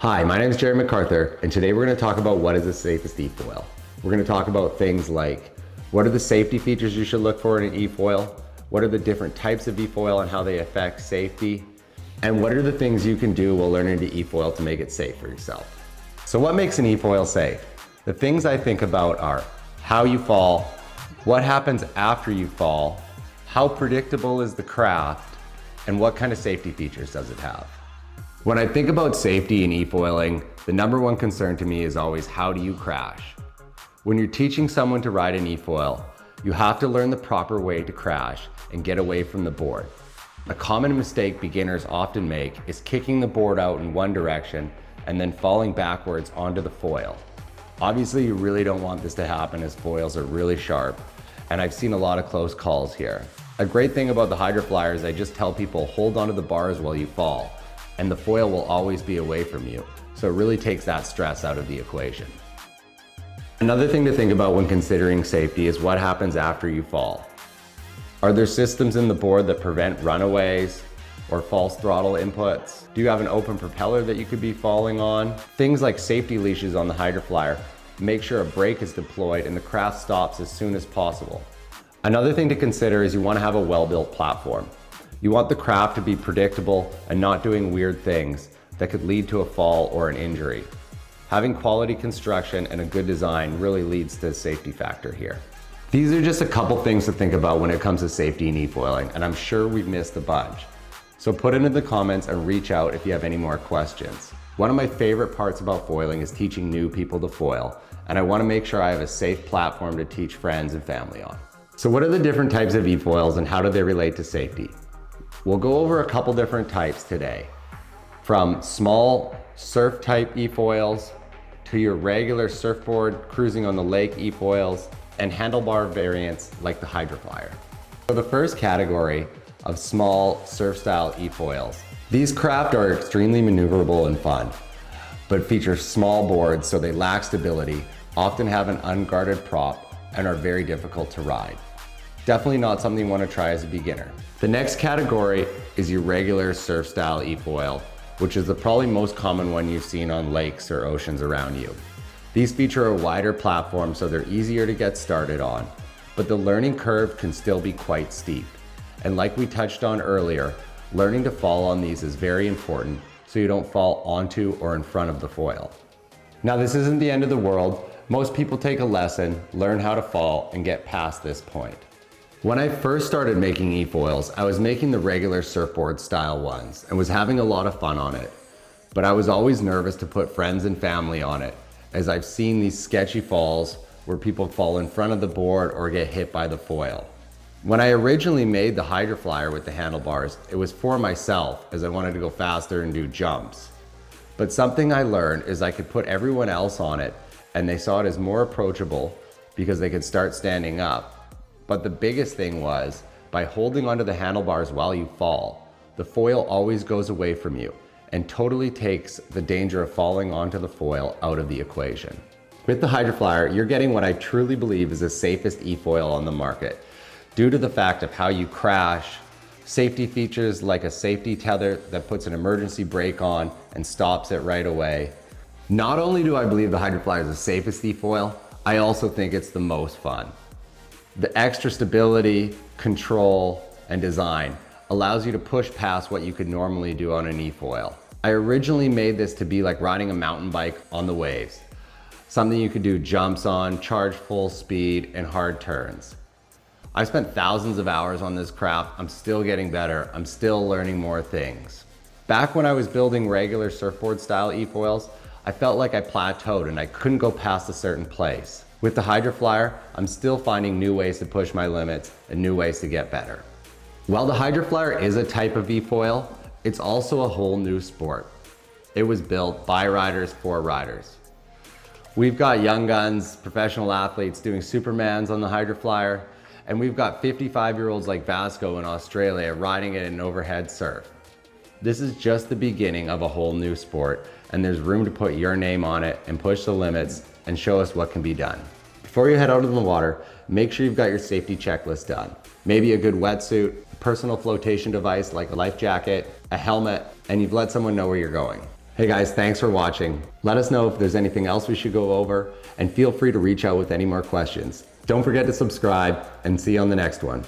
Hi, my name is Jerry MacArthur, and today we're going to talk about what is the safest eFoil. We're going to talk about things like what are the safety features you should look for in an eFoil, what are the different types of eFoil and how they affect safety, and what are the things you can do while learning the eFoil to make it safe for yourself. So what makes an eFoil safe? The things I think about are how you fall, what happens after you fall, how predictable is the craft, and what kind of safety features does it have. When I think about safety in eFoiling, the number one concern to me is always how do you crash? When you're teaching someone to ride an eFoil, you have to learn the proper way to crash and get away from the board. A common mistake beginners often make is kicking the board out in one direction and then falling backwards onto the foil. Obviously, you really don't want this to happen as foils are really sharp, and I've seen a lot of close calls here. A great thing about the Hydroflyer is I just tell people hold onto the bars while you fall, and the foil will always be away from you. So it really takes that stress out of the equation. Another thing to think about when considering safety is what happens after you fall. Are there systems in the board that prevent runaways or false throttle inputs? Do you have an open propeller that you could be falling on? Things like safety leashes on the Hydroflyer make sure a brake is deployed and the craft stops as soon as possible. Another thing to consider is you want to have a well-built platform. You want the craft to be predictable and not doing weird things that could lead to a fall or an injury. Having quality construction and a good design really leads to a safety factor here. These are just a couple things to think about when it comes to safety in eFoiling, and I'm sure we've missed a bunch. So put it in the comments and reach out if you have any more questions. One of my favorite parts about foiling is teaching new people to foil, and I want to make sure I have a safe platform to teach friends and family on. So what are the different types of eFoils and how do they relate to safety? We'll go over a couple different types today, from small surf type eFoils to your regular surfboard cruising on the lake eFoils and handlebar variants like the Hydroflyer. So the first category of small surf style eFoils. These craft are extremely maneuverable and fun, but feature small boards so they lack stability, often have an unguarded prop, and are very difficult to ride. Definitely not something you want to try as a beginner. The next category is your regular surf style eFoil, which is the probably most common one you've seen on lakes or oceans around you. These feature a wider platform so they're easier to get started on, but the learning curve can still be quite steep. And like we touched on earlier, learning to fall on these is very important so you don't fall onto or in front of the foil. Now this isn't the end of the world. Most people take a lesson, learn how to fall, and get past this point. When I first started making eFoils, I was making the regular surfboard style ones and was having a lot of fun on it. But I was always nervous to put friends and family on it, as I've seen these sketchy falls where people fall in front of the board or get hit by the foil. When I originally made the Hydroflyer with the handlebars, it was for myself as I wanted to go faster and do jumps. But something I learned is I could put everyone else on it and they saw it as more approachable because they could start standing up. But the biggest thing was, by holding onto the handlebars while you fall, the foil always goes away from you and totally takes the danger of falling onto the foil out of the equation. With the Hydroflyer, you're getting what I truly believe is the safest eFoil on the market, due to the fact of how you crash, safety features like a safety tether that puts an emergency brake on and stops it right away. Not only do I believe the Hydroflyer is the safest eFoil, I also think it's the most fun. The extra stability, control, and design allows you to push past what you could normally do on an eFoil. I originally made this to be like riding a mountain bike on the waves. Something you could do jumps on, charge full speed, and hard turns. I spent thousands of hours on this craft. I'm still getting better. I'm still learning more things. Back when I was building regular surfboard style eFoils, I felt like I plateaued and I couldn't go past a certain place. With the Hydroflyer, I'm still finding new ways to push my limits and new ways to get better. While the Hydroflyer is a type of eFoil, it's also a whole new sport. It was built by riders for riders. We've got young guns, professional athletes doing Supermans on the Hydroflyer, and we've got 55-year-olds like Vasco in Australia riding it in overhead surf. This is just the beginning of a whole new sport, and there's room to put your name on it and push the limits and show us what can be done. Before you head out in the water, make sure you've got your safety checklist done. Maybe a good wetsuit, a personal flotation device like a life jacket, a helmet, and you've let someone know where you're going. Hey guys, thanks for watching. Let us know if there's anything else we should go over, and feel free to reach out with any more questions. Don't forget to subscribe, and see you on the next one.